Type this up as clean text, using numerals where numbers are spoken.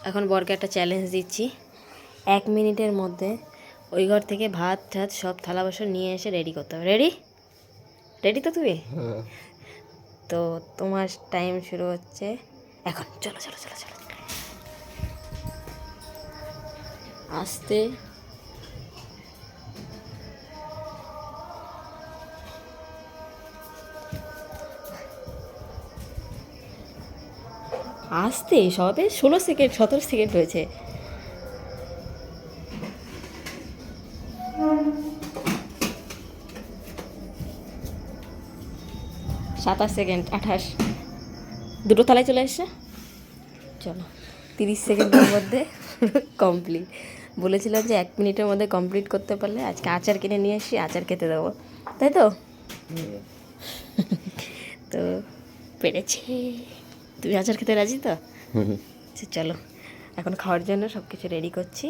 এখন বরকে একটা চ্যালেঞ্জ দিচ্ছি, 1 মিনিটের মধ্যে ওই ঘর থেকে ভাত ঠাত সব থালা বাসন নিয়ে এসে রেডি করতে হবে। রেডি? রেডি তো তুমি? তো তোমার টাইম শুরু হচ্ছে এখন। চলো চলো চলো চলো, আস্তে। আস্তে, সবে 16 সেকেন্ড 17 সেকেন্ড হয়েছে। 27 সেকেন্ড, 28, দুটো থালায় চলে এসছে। চলো 30 সেকেন্ডের মধ্যে কমপ্লিট। বলেছিলাম যে 1 মিনিটের মধ্যে কমপ্লিট করতে পারলে আজকে আচার কিনে নিয়ে এসছি, আচার খেতে দেবো, তাই তো? তো পেরেছি। তুমি আচার খেতে রাজি তো? চলো এখন খাওয়ার জন্য সব কিছু রেডি করছি।